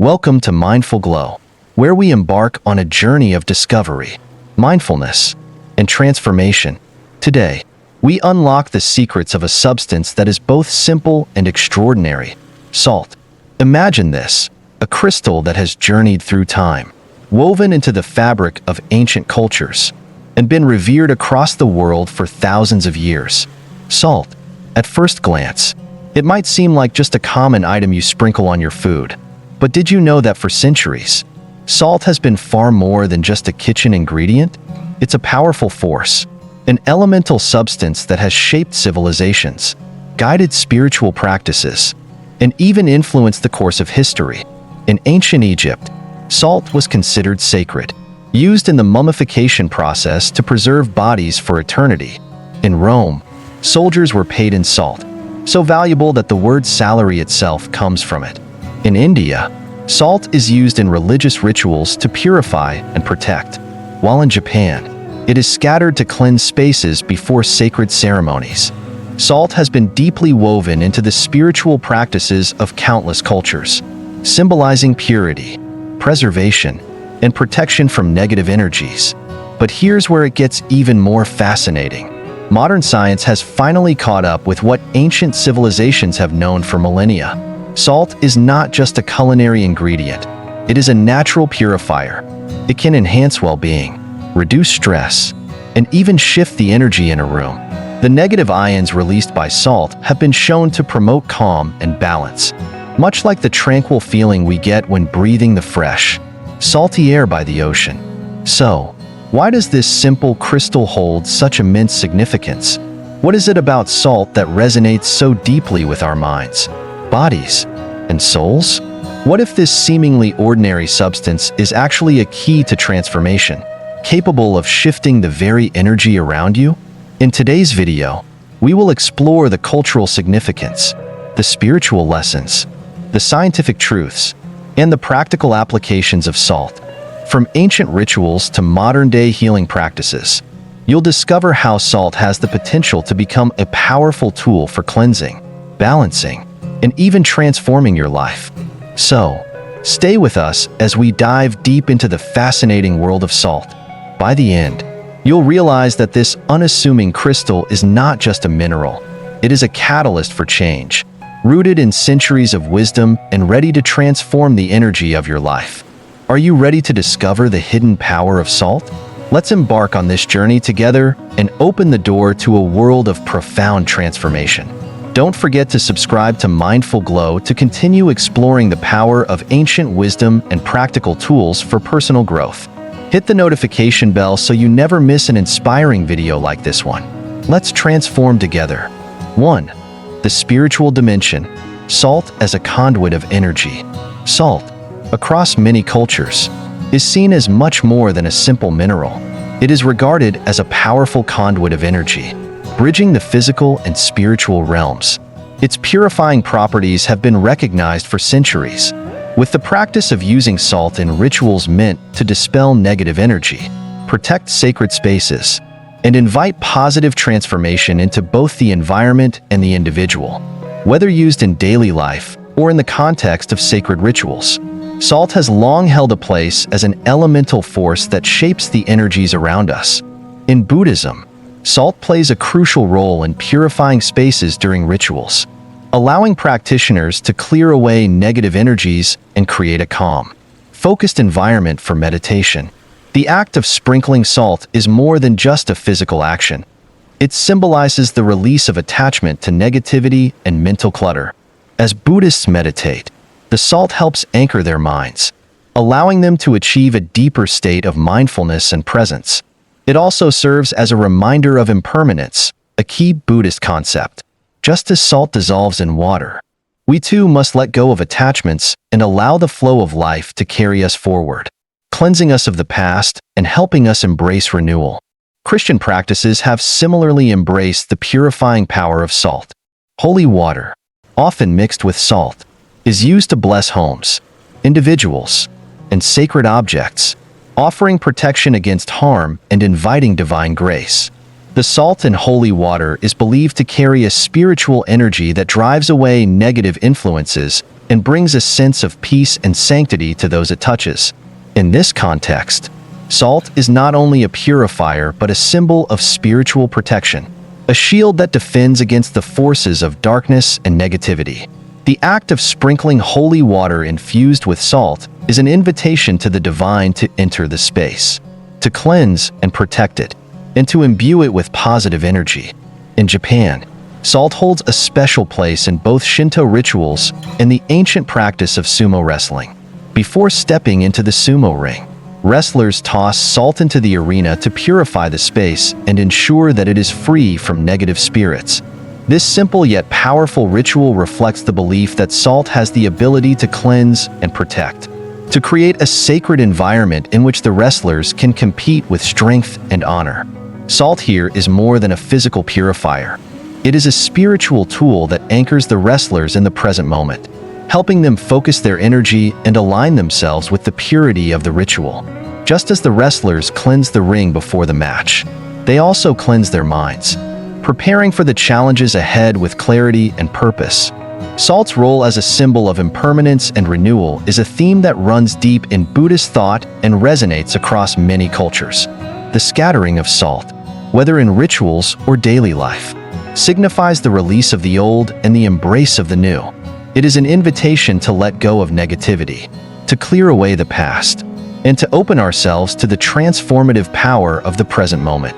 Welcome to Mindful Glow, where we embark on a journey of discovery, mindfulness, and transformation. Today, we unlock the secrets of a substance that is both simple and extraordinary: salt. Imagine this, a crystal that has journeyed through time, woven into the fabric of ancient cultures, and been revered across the world for thousands of years. Salt. At first glance, it might seem like just a common item you sprinkle on your food. But did you know that for centuries, salt has been far more than just a kitchen ingredient? It's a powerful force, an elemental substance that has shaped civilizations, guided spiritual practices, and even influenced the course of history. In ancient Egypt, salt was considered sacred, used in the mummification process to preserve bodies for eternity. In Rome, soldiers were paid in salt, so valuable that the word salary itself comes from it. In India, salt is used in religious rituals to purify and protect, while in Japan, it is scattered to cleanse spaces before sacred ceremonies. Salt has been deeply woven into the spiritual practices of countless cultures, symbolizing purity, preservation, and protection from negative energies. But here's where it gets even more fascinating. Modern science has finally caught up with what ancient civilizations have known for millennia. Salt is not just a culinary ingredient. It is a natural purifier. It can enhance well-being, reduce stress, and even shift the energy in a room. The negative ions released by salt have been shown to promote calm and balance, much like the tranquil feeling we get when breathing the fresh, salty air by the ocean. So, why does this simple crystal hold such immense significance? What is it about salt that resonates so deeply with our minds, bodies, and souls? What if this seemingly ordinary substance is actually a key to transformation, capable of shifting the very energy around you? In today's video, we will explore the cultural significance, the spiritual lessons, the scientific truths, and the practical applications of salt. From ancient rituals to modern-day healing practices, you'll discover how salt has the potential to become a powerful tool for cleansing, balancing, and even transforming your life. So, stay with us as we dive deep into the fascinating world of salt. By the end, you'll realize that this unassuming crystal is not just a mineral. It is a catalyst for change, rooted in centuries of wisdom and ready to transform the energy of your life. Are you ready to discover the hidden power of salt? Let's embark on this journey together and open the door to a world of profound transformation. Don't forget to subscribe to Mindful Glow to continue exploring the power of ancient wisdom and practical tools for personal growth. Hit the notification bell so you never miss an inspiring video like this one. Let's transform together. 1. The spiritual dimension. Salt as a conduit of energy. Salt, across many cultures, is seen as much more than a simple mineral. It is regarded as a powerful conduit of energy, bridging the physical and spiritual realms. Its purifying properties have been recognized for centuries, with the practice of using salt in rituals meant to dispel negative energy, protect sacred spaces, and invite positive transformation into both the environment and the individual. Whether used in daily life or in the context of sacred rituals, salt has long held a place as an elemental force that shapes the energies around us. In Buddhism, salt plays a crucial role in purifying spaces during rituals, allowing practitioners to clear away negative energies and create a calm, focused environment for meditation. The act of sprinkling salt is more than just a physical action. It symbolizes the release of attachment to negativity and mental clutter. As Buddhists meditate, the salt helps anchor their minds, allowing them to achieve a deeper state of mindfulness and presence. It also serves as a reminder of impermanence, a key Buddhist concept. Just as salt dissolves in water, we too must let go of attachments and allow the flow of life to carry us forward, cleansing us of the past and helping us embrace renewal. Christian practices have similarly embraced the purifying power of salt. Holy water, often mixed with salt, is used to bless homes, individuals, and sacred objects, offering protection against harm and inviting divine grace. The salt in holy water is believed to carry a spiritual energy that drives away negative influences and brings a sense of peace and sanctity to those it touches. In this context, salt is not only a purifier but a symbol of spiritual protection, a shield that defends against the forces of darkness and negativity. The act of sprinkling holy water infused with salt is an invitation to the divine to enter the space, to cleanse and protect it, and to imbue it with positive energy. In Japan, salt holds a special place in both Shinto rituals and the ancient practice of sumo wrestling. Before stepping into the sumo ring, wrestlers toss salt into the arena to purify the space and ensure that it is free from negative spirits. This simple yet powerful ritual reflects the belief that salt has the ability to cleanse and protect, to create a sacred environment in which the wrestlers can compete with strength and honor. Salt here is more than a physical purifier. It is a spiritual tool that anchors the wrestlers in the present moment, helping them focus their energy and align themselves with the purity of the ritual. Just as the wrestlers cleanse the ring before the match, they also cleanse their minds, preparing for the challenges ahead with clarity and purpose. Salt's role as a symbol of impermanence and renewal is a theme that runs deep in Buddhist thought and resonates across many cultures. The scattering of salt, whether in rituals or daily life, signifies the release of the old and the embrace of the new. It is an invitation to let go of negativity, to clear away the past, and to open ourselves to the transformative power of the present moment.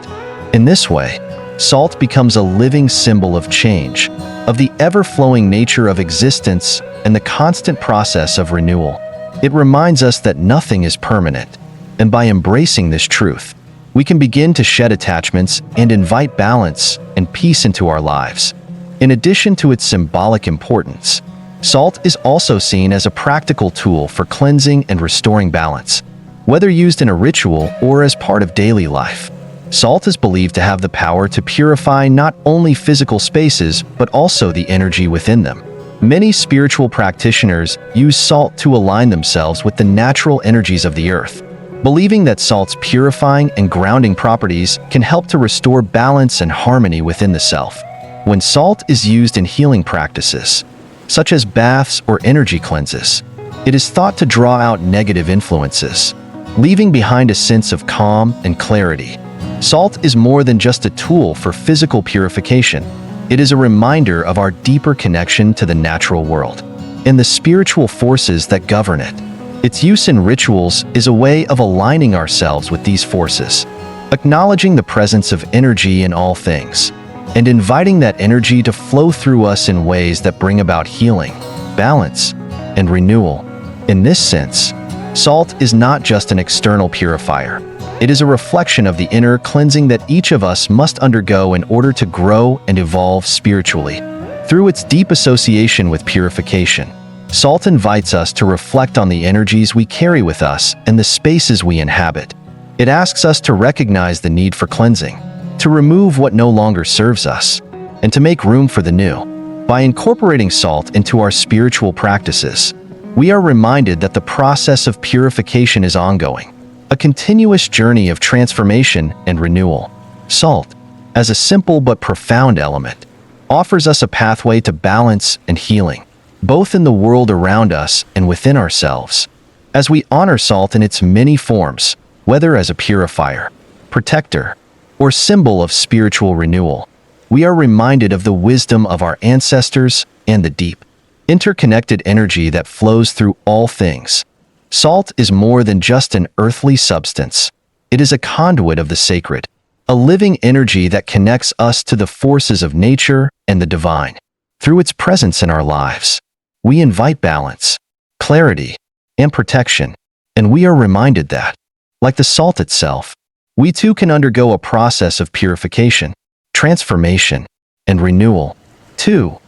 In this way, salt becomes a living symbol of change, of the ever-flowing nature of existence and the constant process of renewal. It reminds us that nothing is permanent, and by embracing this truth, we can begin to shed attachments and invite balance and peace into our lives. In addition to its symbolic importance, salt is also seen as a practical tool for cleansing and restoring balance. Whether used in a ritual or as part of daily life, salt is believed to have the power to purify not only physical spaces but also the energy within them. Many spiritual practitioners use salt to align themselves with the natural energies of the earth, believing that salt's purifying and grounding properties can help to restore balance and harmony within the self. When salt is used in healing practices, such as baths or energy cleanses, it is thought to draw out negative influences, leaving behind a sense of calm and clarity. Salt is more than just a tool for physical purification. It is a reminder of our deeper connection to the natural world and the spiritual forces that govern it. Its use in rituals is a way of aligning ourselves with these forces, acknowledging the presence of energy in all things, and inviting that energy to flow through us in ways that bring about healing, balance, and renewal. In this sense, salt is not just an external purifier. It is a reflection of the inner cleansing that each of us must undergo in order to grow and evolve spiritually. Through its deep association with purification, salt invites us to reflect on the energies we carry with us and the spaces we inhabit. It asks us to recognize the need for cleansing, to remove what no longer serves us, and to make room for the new. By incorporating salt into our spiritual practices, we are reminded that the process of purification is ongoing, a continuous journey of transformation and renewal. Salt, as a simple but profound element, offers us a pathway to balance and healing, both in the world around us and within ourselves. As we honor salt in its many forms, whether as a purifier, protector, or symbol of spiritual renewal, we are reminded of the wisdom of our ancestors and the deep, interconnected energy that flows through all things. Salt is more than just an earthly substance. It is a conduit of the sacred, a living energy that connects us to the forces of nature and the divine. Through its presence in our lives, we invite balance, clarity, and protection, and we are reminded that, like the salt itself, we too can undergo a process of purification, transformation, and renewal. 2.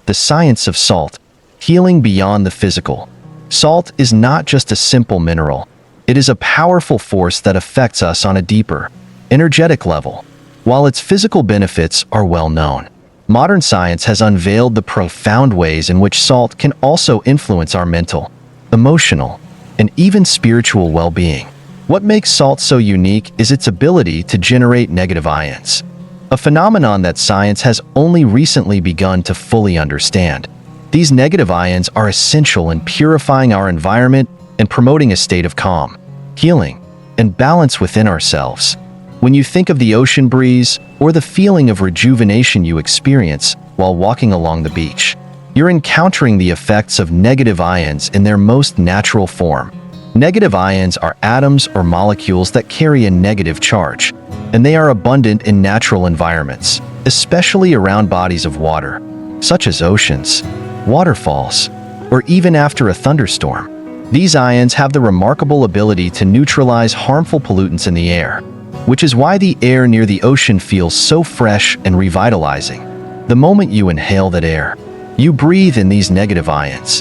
The science of salt, healing beyond the physical. Salt is not just a simple mineral. It is a powerful force that affects us on a deeper, energetic level. While its physical benefits are well known, modern science has unveiled the profound ways in which salt can also influence our mental, emotional, and even spiritual well-being. What makes salt so unique is its ability to generate negative ions, a phenomenon that science has only recently begun to fully understand. These negative ions are essential in purifying our environment and promoting a state of calm, healing, and balance within ourselves. When you think of the ocean breeze or the feeling of rejuvenation you experience while walking along the beach, you're encountering the effects of negative ions in their most natural form. Negative ions are atoms or molecules that carry a negative charge, and they are abundant in natural environments, especially around bodies of water, such as oceans, waterfalls, or even after a thunderstorm. These ions have the remarkable ability to neutralize harmful pollutants in the air, which is why the air near the ocean feels so fresh and revitalizing. The moment you inhale that air, you breathe in these negative ions,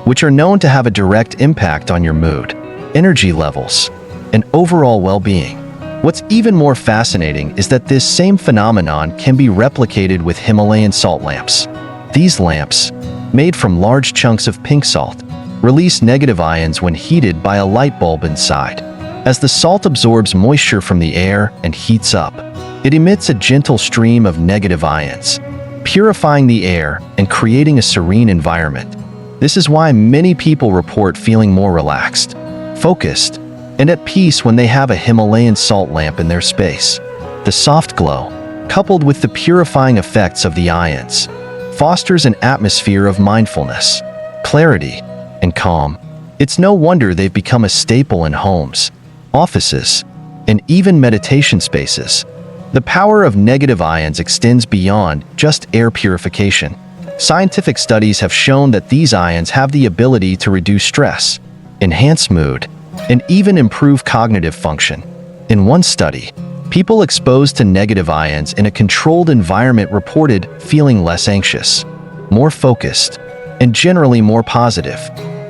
which are known to have a direct impact on your mood, energy levels, and overall well-being. What's even more fascinating is that this same phenomenon can be replicated with Himalayan salt lamps. These lamps, made from large chunks of pink salt, release negative ions when heated by a light bulb inside. As the salt absorbs moisture from the air and heats up, it emits a gentle stream of negative ions, purifying the air and creating a serene environment. This is why many people report feeling more relaxed, focused, and at peace when they have a Himalayan salt lamp in their space. The soft glow, coupled with the purifying effects of the ions, fosters an atmosphere of mindfulness, clarity, and calm. It's no wonder they've become a staple in homes, offices, and even meditation spaces. The power of negative ions extends beyond just air purification. Scientific studies have shown that these ions have the ability to reduce stress, enhance mood, and even improve cognitive function. In one study, people exposed to negative ions in a controlled environment reported feeling less anxious, more focused, and generally more positive.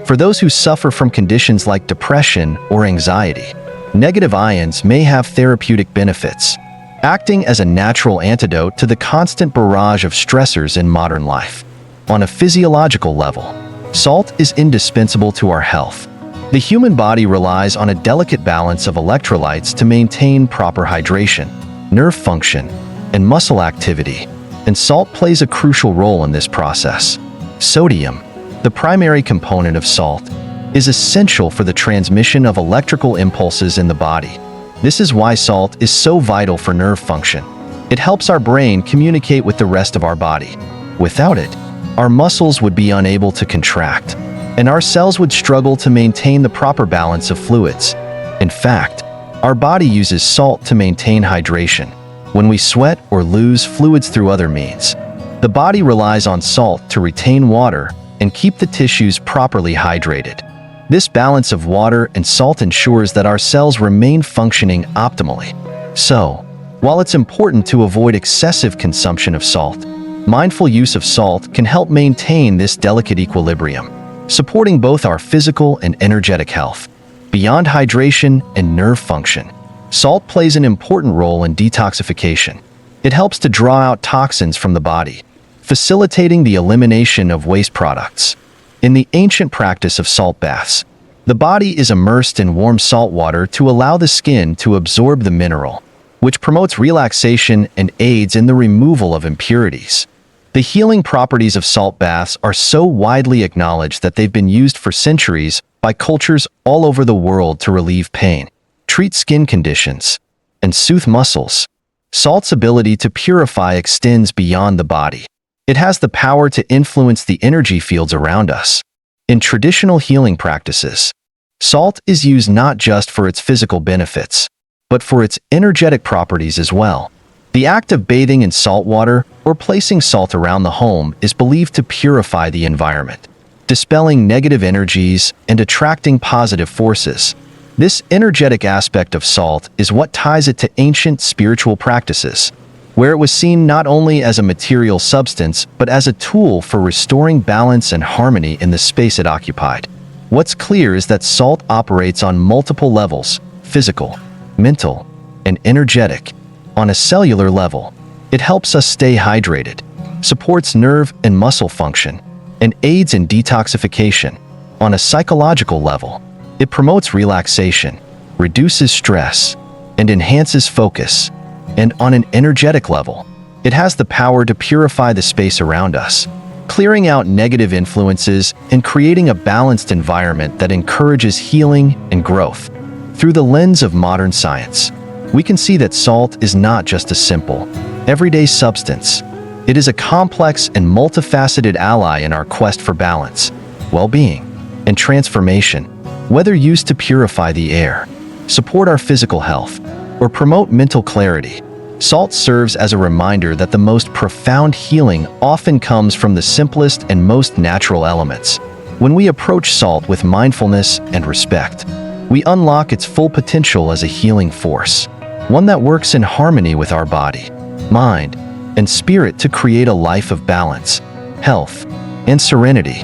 For those who suffer from conditions like depression or anxiety, negative ions may have therapeutic benefits, acting as a natural antidote to the constant barrage of stressors in modern life. On a physiological level, salt is indispensable to our health. The human body relies on a delicate balance of electrolytes to maintain proper hydration, nerve function, and muscle activity, and salt plays a crucial role in this process. Sodium, the primary component of salt, is essential for the transmission of electrical impulses in the body. This is why salt is so vital for nerve function. It helps our brain communicate with the rest of our body. Without it, our muscles would be unable to contract, and our cells would struggle to maintain the proper balance of fluids. In fact, our body uses salt to maintain hydration. When we sweat or lose fluids through other means, the body relies on salt to retain water and keep the tissues properly hydrated. This balance of water and salt ensures that our cells remain functioning optimally. So, while it's important to avoid excessive consumption of salt, mindful use of salt can help maintain this delicate equilibrium, supporting both our physical and energetic health. Beyond hydration and nerve function, salt plays an important role in detoxification. It helps to draw out toxins from the body, facilitating the elimination of waste products. In the ancient practice of salt baths, the body is immersed in warm salt water to allow the skin to absorb the mineral, which promotes relaxation and aids in the removal of impurities. The healing properties of salt baths are so widely acknowledged that they've been used for centuries by cultures all over the world to relieve pain, treat skin conditions, and soothe muscles. Salt's ability to purify extends beyond the body. It has the power to influence the energy fields around us. In traditional healing practices, salt is used not just for its physical benefits, but for its energetic properties as well. The act of bathing in salt water or placing salt around the home is believed to purify the environment, dispelling negative energies and attracting positive forces. This energetic aspect of salt is what ties it to ancient spiritual practices, where it was seen not only as a material substance but as a tool for restoring balance and harmony in the space it occupied. What's clear is that salt operates on multiple levels: physical, mental, and energetic. On a cellular level, it helps us stay hydrated, supports nerve and muscle function, and aids in detoxification. On a psychological level, it promotes relaxation, reduces stress, and enhances focus. And on an energetic level, it has the power to purify the space around us, clearing out negative influences and creating a balanced environment that encourages healing and growth. Through the lens of modern science, we can see that salt is not just a simple, everyday substance. It is a complex and multifaceted ally in our quest for balance, well-being, and transformation. Whether used to purify the air, support our physical health, or promote mental clarity, salt serves as a reminder that the most profound healing often comes from the simplest and most natural elements. When we approach salt with mindfulness and respect, we unlock its full potential as a healing force, one that works in harmony with our body, mind, and spirit to create a life of balance, health, and serenity.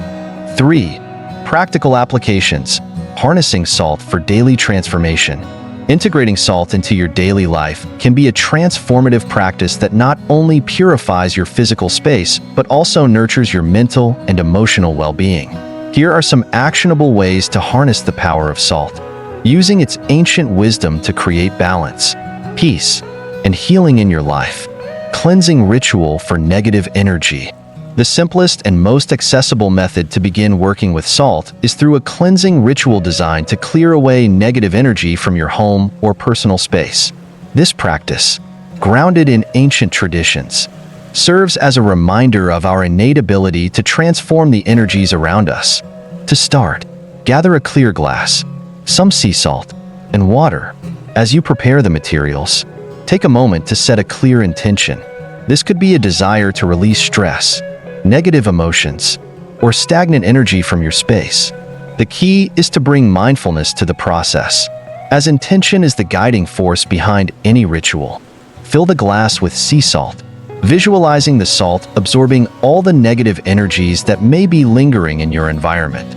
3. Practical applications. Harnessing salt for daily transformation. Integrating salt into your daily life can be a transformative practice that not only purifies your physical space, but also nurtures your mental and emotional well-being. Here are some actionable ways to harness the power of salt, using its ancient wisdom to create balance, peace, and healing in your life. Cleansing ritual for negative energy. The simplest and most accessible method to begin working with salt is through a cleansing ritual designed to clear away negative energy from your home or personal space. This practice, grounded in ancient traditions, serves as a reminder of our innate ability to transform the energies around us. To start, gather a clear glass, some sea salt, and water. As you prepare the materials, take a moment to set a clear intention. This could be a desire to release stress, negative emotions, or stagnant energy from your space. The key is to bring mindfulness to the process, as intention is the guiding force behind any ritual. Fill the glass with sea salt, visualizing the salt absorbing all the negative energies that may be lingering in your environment.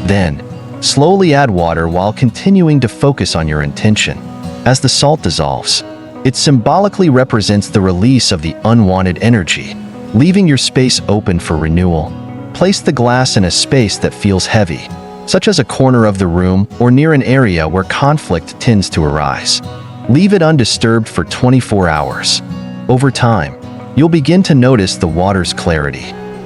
Then, slowly add water while continuing to focus on your intention. As the salt dissolves, it symbolically represents the release of the unwanted energy, leaving your space open for renewal. Place the glass in a space that feels heavy, such as a corner of the room or near an area where conflict tends to arise. Leave it undisturbed for 24 hours. Over time, you'll begin to notice the water's clarity.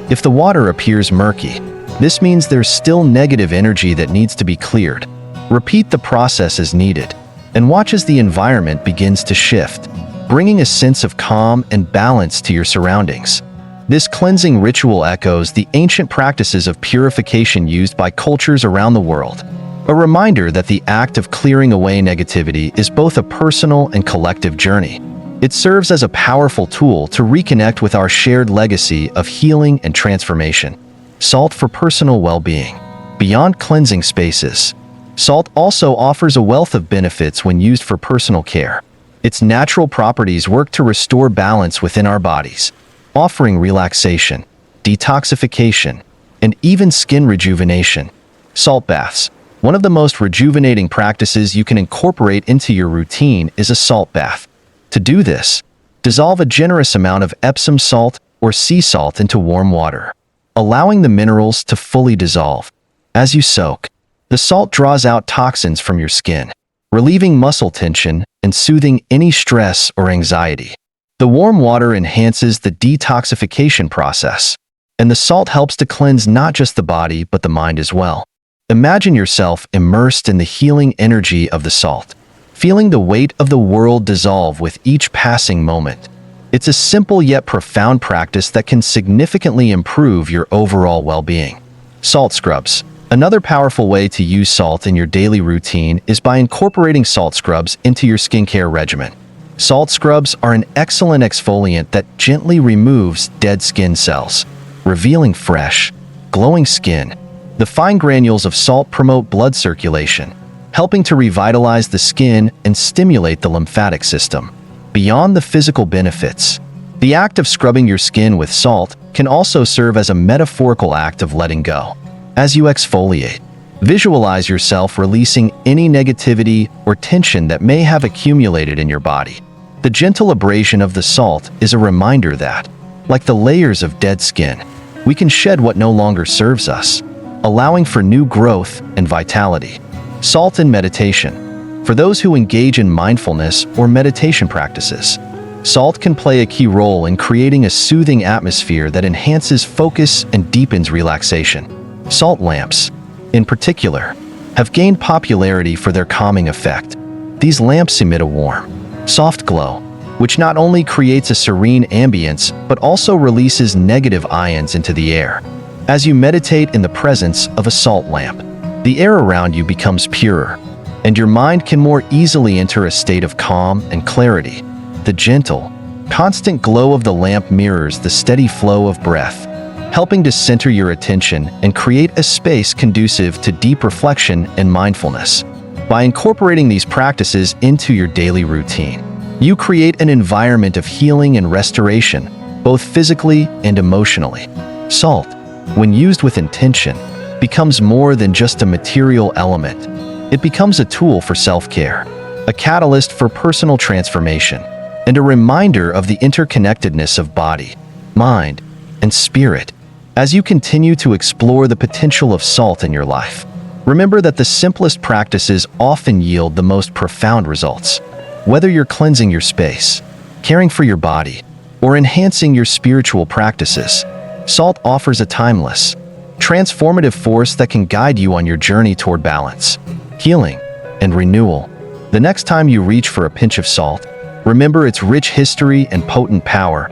If the water appears murky, this means there's still negative energy that needs to be cleared. Repeat the process as needed, and watch as the environment begins to shift, bringing a sense of calm and balance to your surroundings. This cleansing ritual echoes the ancient practices of purification used by cultures around the world, a reminder that the act of clearing away negativity is both a personal and collective journey. It serves as a powerful tool to reconnect with our shared legacy of healing and transformation. Salt for personal well-being. Beyond cleansing spaces, salt also offers a wealth of benefits when used for personal care. Its natural properties work to restore balance within our bodies, offering relaxation, detoxification, and even skin rejuvenation. Salt baths. One of the most rejuvenating practices you can incorporate into your routine is a salt bath. To do this, dissolve a generous amount of Epsom salt or sea salt into warm water, allowing the minerals to fully dissolve. As you soak, the salt draws out toxins from your skin, relieving muscle tension and soothing any stress or anxiety. The warm water enhances the detoxification process, and the salt helps to cleanse not just the body but the mind as well. Imagine yourself immersed in the healing energy of the salt, feeling the weight of the world dissolve with each passing moment. It's a simple yet profound practice that can significantly improve your overall well-being. Salt scrubs. Another powerful way to use salt in your daily routine is by incorporating salt scrubs into your skincare regimen. Salt scrubs are an excellent exfoliant that gently removes dead skin cells, revealing fresh, glowing skin. The fine granules of salt promote blood circulation, helping to revitalize the skin and stimulate the lymphatic system. Beyond the physical benefits, the act of scrubbing your skin with salt can also serve as a metaphorical act of letting go. As you exfoliate, visualize yourself releasing any negativity or tension that may have accumulated in your body. The gentle abrasion of the salt is a reminder that, like the layers of dead skin, we can shed what no longer serves us, allowing for new growth and vitality. Salt in meditation. For those who engage in mindfulness or meditation practices, Salt can play a key role in creating a soothing atmosphere that enhances focus and deepens relaxation. Salt lamps, in particular, have gained popularity for their calming effect. These lamps emit a warm, soft glow, which not only creates a serene ambience but also releases negative ions into the air. As you meditate in the presence of a salt lamp, the air around you becomes purer, and your mind can more easily enter a state of calm and clarity. The gentle, constant glow of the lamp mirrors the steady flow of breath, helping to center your attention and create a space conducive to deep reflection and mindfulness. By incorporating these practices into your daily routine, you create an environment of healing and restoration, both physically and emotionally. Salt, when used with intention, becomes more than just a material element. It becomes a tool for self-care, a catalyst for personal transformation, and a reminder of the interconnectedness of body, mind, and spirit. As you continue to explore the potential of salt in your life, remember that the simplest practices often yield the most profound results. Whether you're cleansing your space, caring for your body, or enhancing your spiritual practices, salt offers a timeless, transformative force that can guide you on your journey toward balance, healing, and renewal. The next time you reach for a pinch of salt, remember its rich history and potent power,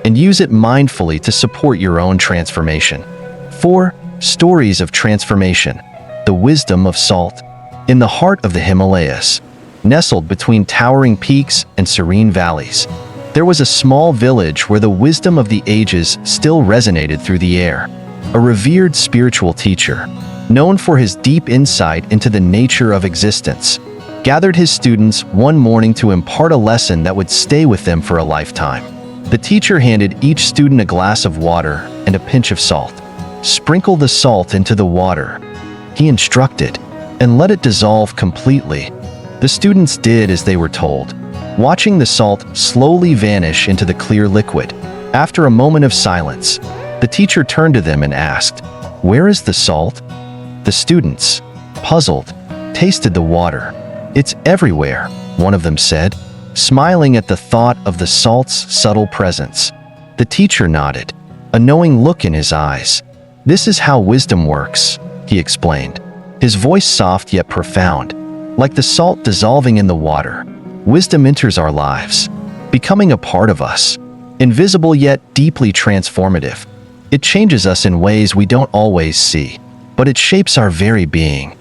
and use it mindfully to support your own transformation. 4. Stories of transformation. The wisdom of salt. In the heart of the Himalayas, nestled between towering peaks and serene valleys, there was a small village where the wisdom of the ages still resonated through the air. A revered spiritual teacher, known for his deep insight into the nature of existence, gathered his students one morning to impart a lesson that would stay with them for a lifetime. The teacher handed each student a glass of water and a pinch of salt. Sprinkle the salt into the water, he instructed, and let it dissolve completely. The students did as they were told, watching the salt slowly vanish into the clear liquid. After a moment of silence, the teacher turned to them and asked, "Where is the salt?" The students, puzzled, tasted the water. "It's everywhere," one of them said, smiling at the thought of the salt's subtle presence. The teacher nodded, a knowing look in his eyes. "This is how wisdom works," he explained, his voice soft yet profound. Like the salt dissolving in the water, wisdom enters our lives, becoming a part of us, invisible yet deeply transformative. It changes us in ways we don't always see, but it shapes our very being.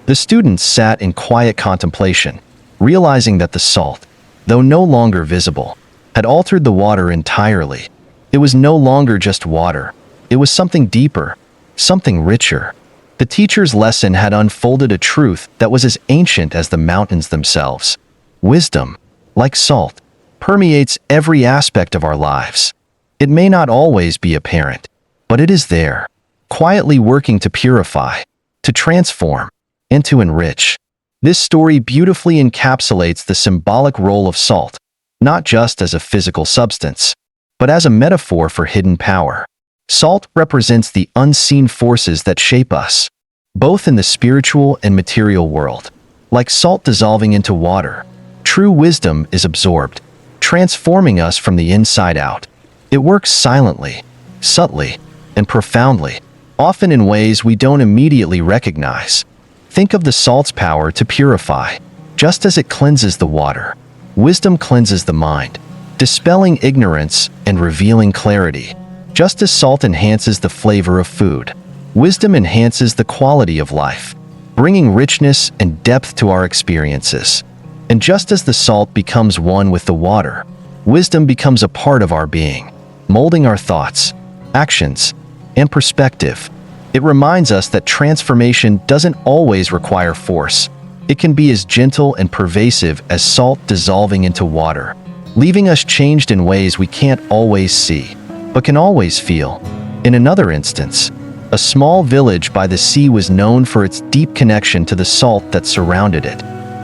The students sat in quiet contemplation, realizing that the salt, though no longer visible, had altered the water entirely. It was no longer just water. It was something deeper, something richer. The teacher's lesson had unfolded a truth that was as ancient as the mountains themselves. Wisdom, like salt, permeates every aspect of our lives. It may not always be apparent, but it is there, quietly working to purify, to transform, and to enrich. This story beautifully encapsulates the symbolic role of salt, not just as a physical substance, but as a metaphor for hidden power. Salt represents the unseen forces that shape us, both in the spiritual and material world. Like salt dissolving into water, true wisdom is absorbed, transforming us from the inside out. It works silently, subtly, and profoundly, often in ways we don't immediately recognize. Think of the salt's power to purify. Just as it cleanses the water, wisdom cleanses the mind, dispelling ignorance and revealing clarity. Just as salt enhances the flavor of food, wisdom enhances the quality of life, bringing richness and depth to our experiences. And just as the salt becomes one with the water, wisdom becomes a part of our being, molding our thoughts, actions, and perspective. It reminds us that transformation doesn't always require force. It can be as gentle and pervasive as salt dissolving into water, leaving us changed in ways we can't always see, but can always feel. In another instance, a small village by the sea was known for its deep connection to the salt that surrounded it.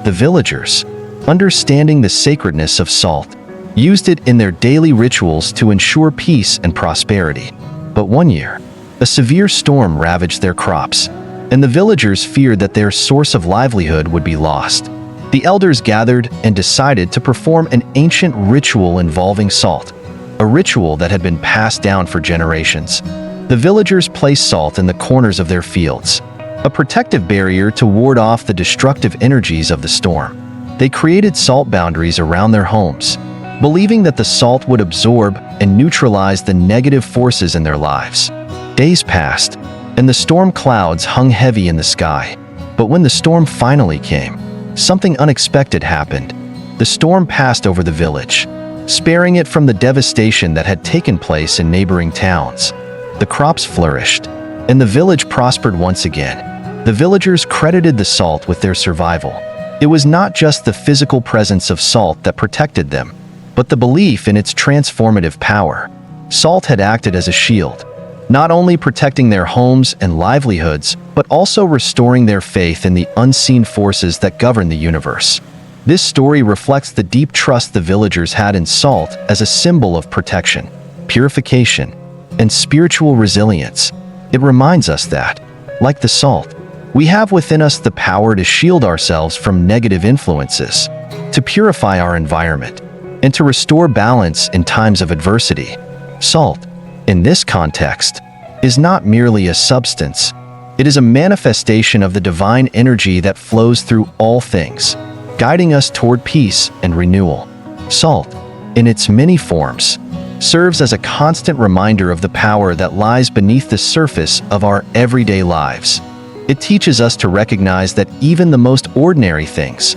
The villagers, understanding the sacredness of salt, used it in their daily rituals to ensure peace and prosperity. But one year, a severe storm ravaged their crops, and the villagers feared that their source of livelihood would be lost. The elders gathered and decided to perform an ancient ritual involving salt, a ritual that had been passed down for generations. The villagers placed salt in the corners of their fields, a protective barrier to ward off the destructive energies of the storm. They created salt boundaries around their homes, believing that the salt would absorb and neutralize the negative forces in their lives. Days passed, and the storm clouds hung heavy in the sky. But when the storm finally came, something unexpected happened. The storm passed over the village, sparing it from the devastation that had taken place in neighboring towns. The crops flourished, and the village prospered once again. The villagers credited the salt with their survival. It was not just the physical presence of salt that protected them, but the belief in its transformative power. Salt had acted as a shield, not only protecting their homes and livelihoods, but also restoring their faith in the unseen forces that govern the universe. This story reflects the deep trust the villagers had in salt as a symbol of protection, purification, and spiritual resilience. It reminds us that, like the salt, we have within us the power to shield ourselves from negative influences, to purify our environment, and to restore balance in times of adversity. Salt, in this context, is not merely a substance. It is a manifestation of the divine energy that flows through all things, guiding us toward peace and renewal. Salt, in its many forms, serves as a constant reminder of the power that lies beneath the surface of our everyday lives. It teaches us to recognize that even the most ordinary things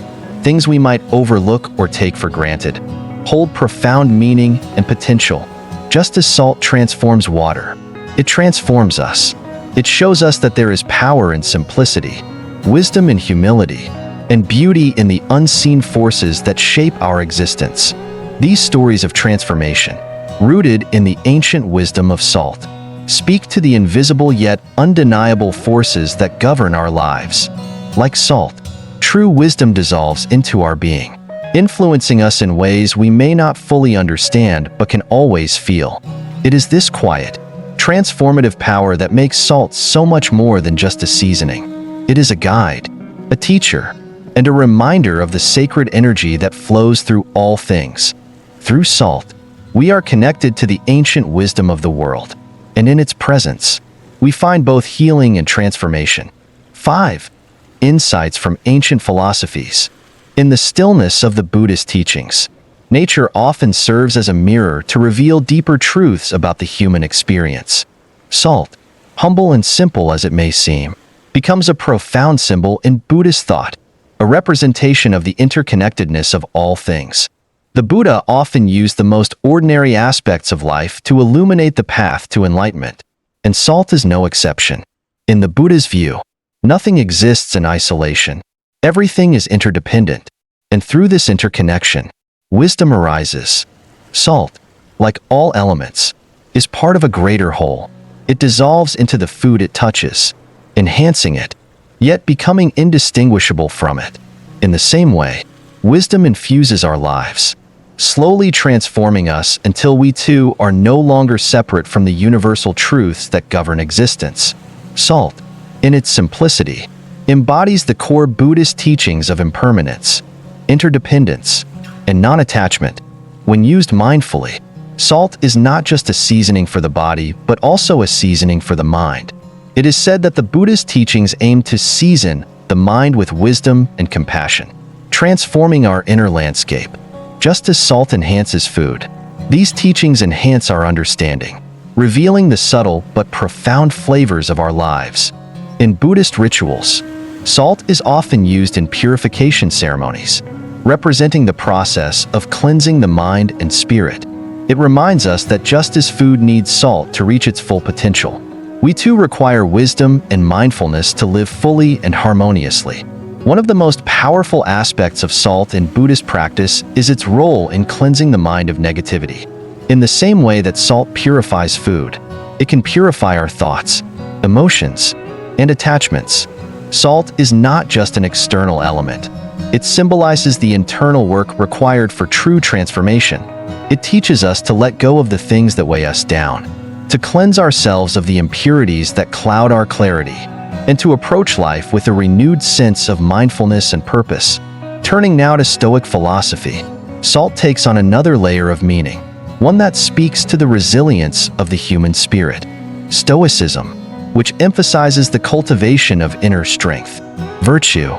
we might overlook or take for granted, hold profound meaning and potential. Just as salt transforms water, it transforms us. It shows us that there is power in simplicity, wisdom in humility, and beauty in the unseen forces that shape our existence. These stories of transformation, rooted in the ancient wisdom of salt, speak to the invisible yet undeniable forces that govern our lives. Like salt, true wisdom dissolves into our being, influencing us in ways we may not fully understand but can always feel. It is this quiet, transformative power that makes salt so much more than just a seasoning. It is a guide, a teacher, and a reminder of the sacred energy that flows through all things. Through salt, we are connected to the ancient wisdom of the world, and in its presence, we find both healing and transformation. 5. Insights from ancient philosophies. In the stillness of the Buddhist teachings, nature often serves as a mirror to reveal deeper truths about the human experience. Salt, humble and simple as it may seem, becomes a profound symbol in Buddhist thought, a representation of the interconnectedness of all things. The Buddha often used the most ordinary aspects of life to illuminate the path to enlightenment, and salt is no exception. In the Buddha's view, nothing exists in isolation. Everything is interdependent, and through this interconnection, wisdom arises. Salt, like all elements, is part of a greater whole. It dissolves into the food it touches, enhancing it, yet becoming indistinguishable from it. In the same way, wisdom infuses our lives, slowly transforming us until we too are no longer separate from the universal truths that govern existence. Salt, in its simplicity, embodies the core Buddhist teachings of impermanence, interdependence, and non-attachment. When used mindfully, salt is not just a seasoning for the body, but also a seasoning for the mind. It is said that the Buddhist teachings aim to season the mind with wisdom and compassion, transforming our inner landscape. Just as salt enhances food, these teachings enhance our understanding, revealing the subtle but profound flavors of our lives. In Buddhist rituals, salt is often used in purification ceremonies, representing the process of cleansing the mind and spirit. It reminds us that just as food needs salt to reach its full potential, we too require wisdom and mindfulness to live fully and harmoniously. One of the most powerful aspects of salt in Buddhist practice is its role in cleansing the mind of negativity. In the same way that salt purifies food, it can purify our thoughts, emotions, and attachments. Salt is not just an external element. It symbolizes the internal work required for true transformation. It teaches us to let go of the things that weigh us down, to cleanse ourselves of the impurities that cloud our clarity, and to approach life with a renewed sense of mindfulness and purpose. Turning now to Stoic philosophy, salt takes on another layer of meaning, one that speaks to the resilience of the human spirit. Stoicism, which emphasizes the cultivation of inner strength, virtue,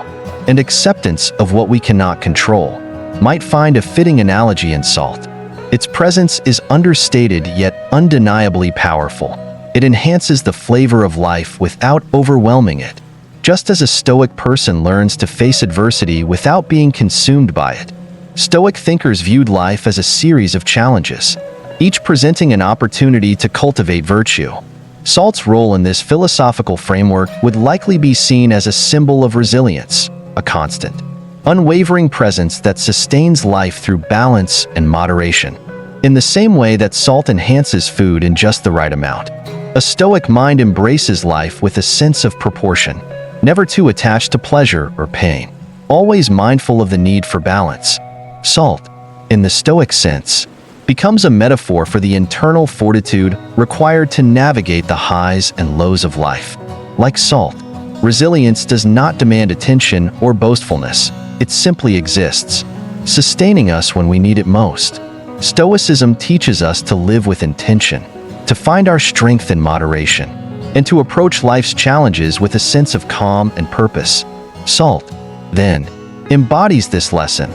and acceptance of what we cannot control, might find a fitting analogy in salt. Its presence is understated yet undeniably powerful. It enhances the flavor of life without overwhelming it, just as a Stoic person learns to face adversity without being consumed by it. Stoic thinkers viewed life as a series of challenges, each presenting an opportunity to cultivate virtue. Salt's role in this philosophical framework would likely be seen as a symbol of resilience, a constant, unwavering presence that sustains life through balance and moderation. In the same way that salt enhances food in just the right amount, a Stoic mind embraces life with a sense of proportion, never too attached to pleasure or pain, always mindful of the need for balance. Salt, in the Stoic sense, becomes a metaphor for the internal fortitude required to navigate the highs and lows of life. Like salt, resilience does not demand attention or boastfulness. It simply exists, sustaining us when we need it most. Stoicism teaches us to live with intention, to find our strength in moderation, and to approach life's challenges with a sense of calm and purpose. Salt, then, embodies this lesson,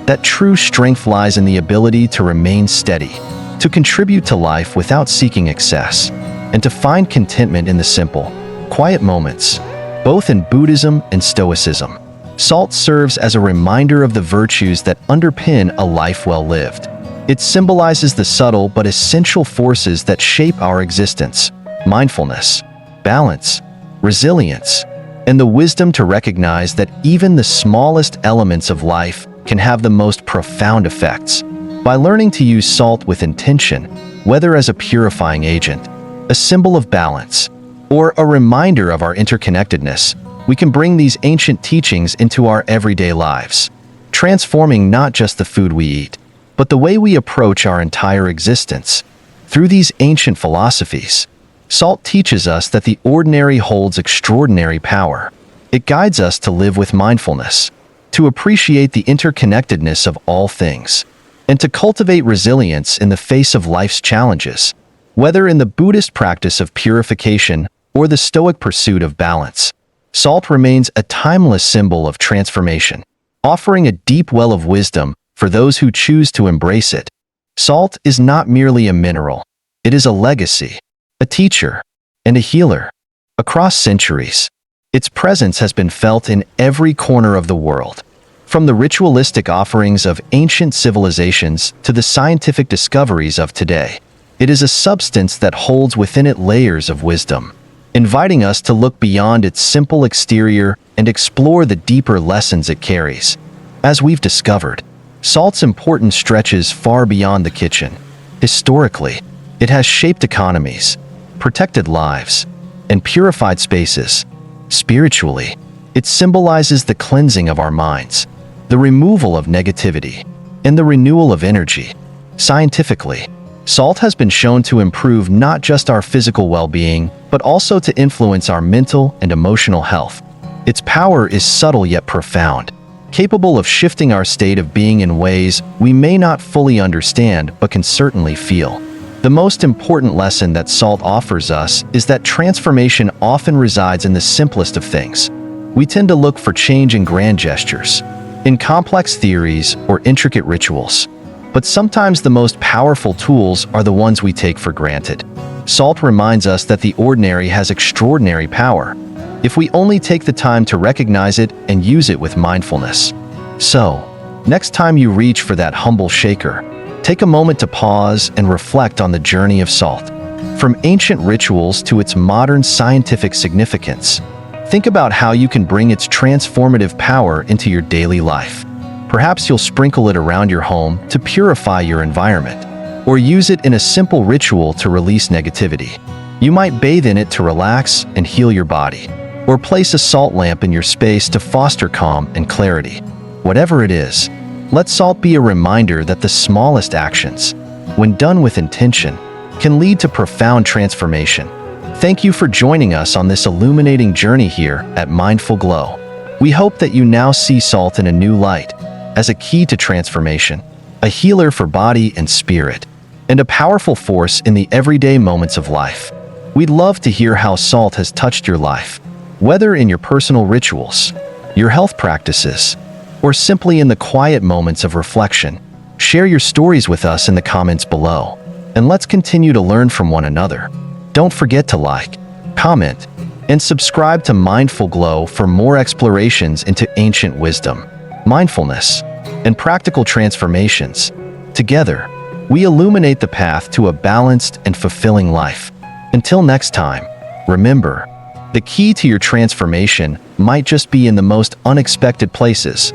that true strength lies in the ability to remain steady, to contribute to life without seeking excess, and to find contentment in the simple, quiet moments. Both in Buddhism and Stoicism, salt serves as a reminder of the virtues that underpin a life well lived. It symbolizes the subtle but essential forces that shape our existence: mindfulness, balance, resilience, and the wisdom to recognize that even the smallest elements of life can have the most profound effects. By learning to use salt with intention, whether as a purifying agent, a symbol of balance, or a reminder of our interconnectedness, we can bring these ancient teachings into our everyday lives, transforming not just the food we eat, but the way we approach our entire existence. Through these ancient philosophies, salt teaches us that the ordinary holds extraordinary power. It guides us to live with mindfulness, to appreciate the interconnectedness of all things, and to cultivate resilience in the face of life's challenges. Whether in the Buddhist practice of purification or the Stoic pursuit of balance, salt remains a timeless symbol of transformation, offering a deep well of wisdom for those who choose to embrace it. Salt is not merely a mineral, it is a legacy, a teacher, and a healer. Across centuries, its presence has been felt in every corner of the world, from the ritualistic offerings of ancient civilizations to the scientific discoveries of today. It is a substance that holds within it layers of wisdom, inviting us to look beyond its simple exterior and explore the deeper lessons it carries. As we've discovered, salt's importance stretches far beyond the kitchen. Historically, it has shaped economies, protected lives, and purified spaces. Spiritually, it symbolizes the cleansing of our minds, the removal of negativity, and the renewal of energy. Scientifically, salt has been shown to improve not just our physical well-being, but also to influence our mental and emotional health. Its power is subtle yet profound, capable of shifting our state of being in ways we may not fully understand but can certainly feel. The most important lesson that salt offers us is that transformation often resides in the simplest of things. We tend to look for change in grand gestures, in complex theories or intricate rituals. But sometimes the most powerful tools are the ones we take for granted. Salt reminds us that the ordinary has extraordinary power, if we only take the time to recognize it and use it with mindfulness. So, next time you reach for that humble shaker, take a moment to pause and reflect on the journey of salt. From ancient rituals to its modern scientific significance, think about how you can bring its transformative power into your daily life. Perhaps you'll sprinkle it around your home to purify your environment, or use it in a simple ritual to release negativity. You might bathe in it to relax and heal your body, or place a salt lamp in your space to foster calm and clarity. Whatever it is, let salt be a reminder that the smallest actions, when done with intention, can lead to profound transformation. Thank you for joining us on this illuminating journey here at Mindful Glow. We hope that you now see salt in a new light, as a key to transformation, a healer for body and spirit, and a powerful force in the everyday moments of life. We'd love to hear how salt has touched your life, whether in your personal rituals, your health practices, or simply in the quiet moments of reflection. Share your stories with us in the comments below, and let's continue to learn from one another. Don't forget to like, comment, and subscribe to Mindful Glow for more explorations into ancient wisdom, mindfulness, and practical transformations. Together, we illuminate the path to a balanced and fulfilling life. Until next time, remember, the key to your transformation might just be in the most unexpected places.